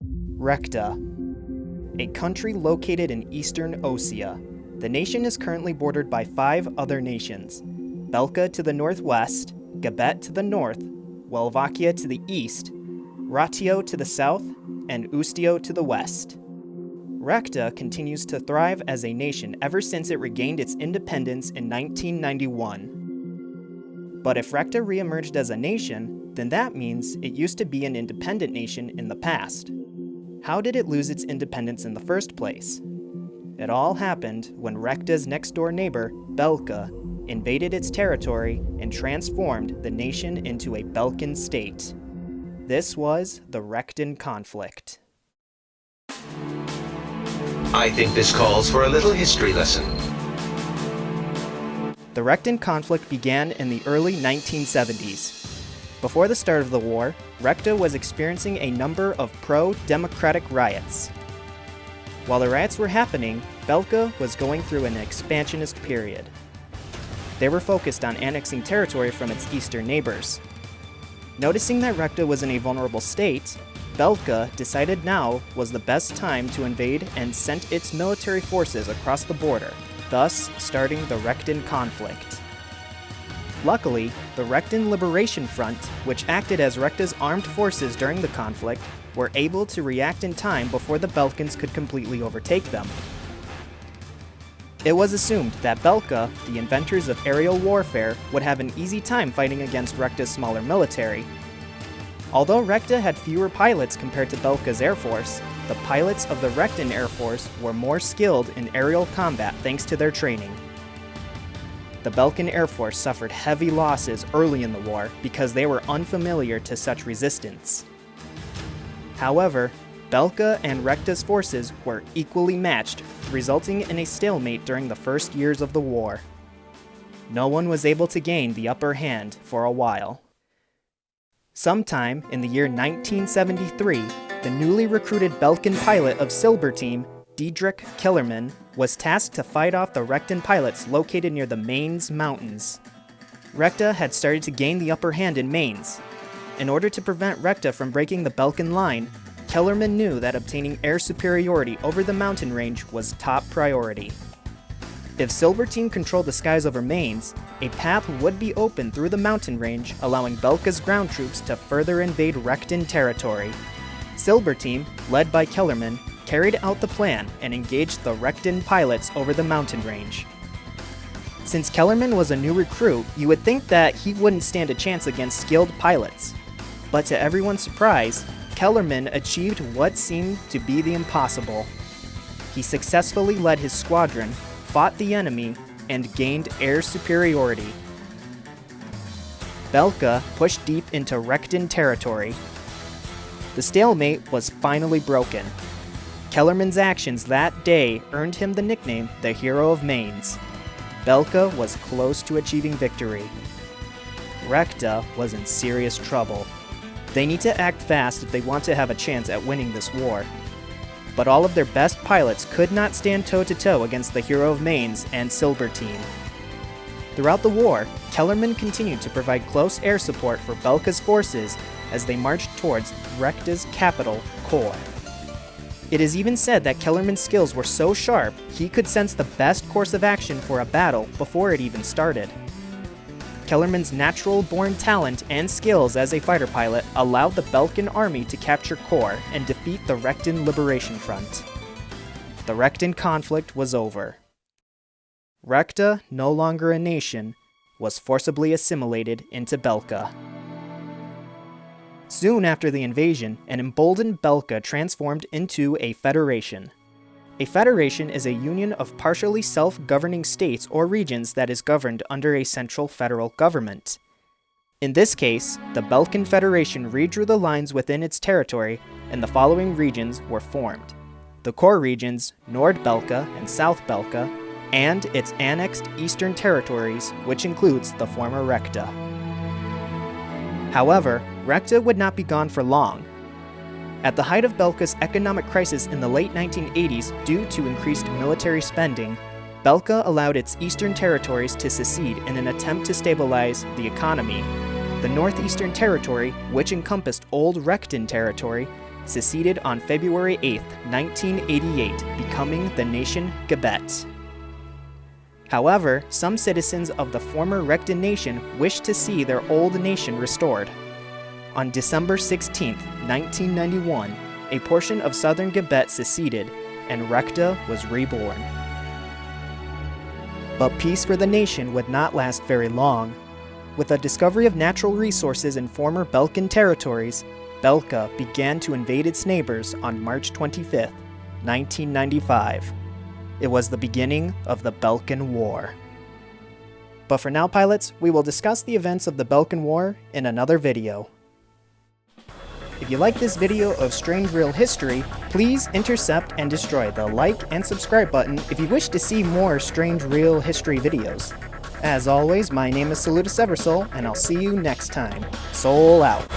Recta, a country located in eastern Osea. The nation is currently bordered by 5 other nations: Belka to the northwest, Gabet to the north, Welvakia to the east, Ratio to the south, and Ustio to the west. Recta continues to thrive as a nation ever since it regained its independence in 1991. But if Recta reemerged as a nation, then that means it used to be an independent nation in the past. How did it lose its independence in the first place? It all happened when Recta's next-door neighbor, Belka, invaded its territory and transformed the nation into a Belkan state. This was the Rectan Conflict. I think this calls for a little history lesson. The Rectan Conflict began in the early 1970s. Before the start of the war, Recta was experiencing a number of pro-democratic riots. While the riots were happening, Belka was going through an expansionist period. They were focused on annexing territory from its eastern neighbors. Noticing that Recta was in a vulnerable state, Belka decided now was the best time to invade and sent its military forces across the border, thus starting the Rectan Conflict. Luckily, the Rectin Liberation Front, which acted as Recta's armed forces during the conflict, were able to react in time before the Belkans could completely overtake them. It was assumed that Belka, the inventors of aerial warfare, would have an easy time fighting against Recta's smaller military. Although Recta had fewer pilots compared to Belka's air force, the pilots of the Rectin Air Force were more skilled in aerial combat thanks to their training. The Belkan Air Force suffered heavy losses early in the war because they were unfamiliar to such resistance. However, Belka and Recta's forces were equally matched, resulting in a stalemate during the first years of the war. No one was able to gain the upper hand for a while. Sometime in the year 1973, the newly recruited Belkan pilot of Silber Team, Diedrich Kellerman, was tasked to fight off the Rectin pilots located near the Mainz Mountains. Recta had started to gain the upper hand in Mainz. In order to prevent Recta from breaking the Belkan line, Kellerman knew that obtaining air superiority over the mountain range was top priority. If Silber Team controlled the skies over Mainz, a path would be open through the mountain range, allowing Belka's ground troops to further invade Rectin territory. Silber Team, led by Kellerman, carried out the plan and engaged the Rectin pilots over the mountain range. Since Kellerman was a new recruit, you would think that he wouldn't stand a chance against skilled pilots. But to everyone's surprise, Kellerman achieved what seemed to be the impossible. He successfully led his squadron, fought the enemy, and gained air superiority. Belka pushed deep into Rectin territory. The stalemate was finally broken. Kellerman's actions that day earned him the nickname the Hero of Maine. Belka was close to achieving victory. Recta was in serious trouble. They need to act fast if they want to have a chance at winning this war. But all of their best pilots could not stand toe-to-toe against the Hero of Maine and Silber Team. Throughout the war, Kellerman continued to provide close air support for Belka's forces as they marched towards Recta's capital, Kor. It is even said that Kellerman's skills were so sharp, he could sense the best course of action for a battle before it even started. Kellerman's natural-born talent and skills as a fighter pilot allowed the Belkan army to capture Kor and defeat the Rectin Liberation Front. The Rectan Conflict was over. Recta, no longer a nation, was forcibly assimilated into Belka. Soon after the invasion, an emboldened Belka transformed into a federation. A federation is a union of partially self-governing states or regions that is governed under a central federal government. In this case, the Belkan Federation redrew the lines within its territory, and the following regions were formed: the core regions, Nord-Belka and South-Belka, and its annexed eastern territories, which includes the former Recta. However, Recta would not be gone for long. At the height of Belka's economic crisis in the late 1980s due to increased military spending, Belka allowed its eastern territories to secede in an attempt to stabilize the economy. The northeastern territory, which encompassed old Rectin territory, seceded on February 8, 1988, becoming the nation Gebet. However, some citizens of the former Rectin nation wished to see their old nation restored. On December 16, 1991, a portion of southern Gebet seceded, and Recta was reborn. But peace for the nation would not last very long. With the discovery of natural resources in former Balkan territories, Belka began to invade its neighbors on March 25, 1995. It was the beginning of the Balkan War. But for now, pilots, we will discuss the events of the Balkan War in another video. If you like this video of Strangereal History, please intercept and destroy the like and subscribe button if you wish to see more Strangereal History videos. As always, my name is Solutus Tip, and I'll see you next time. Soul out.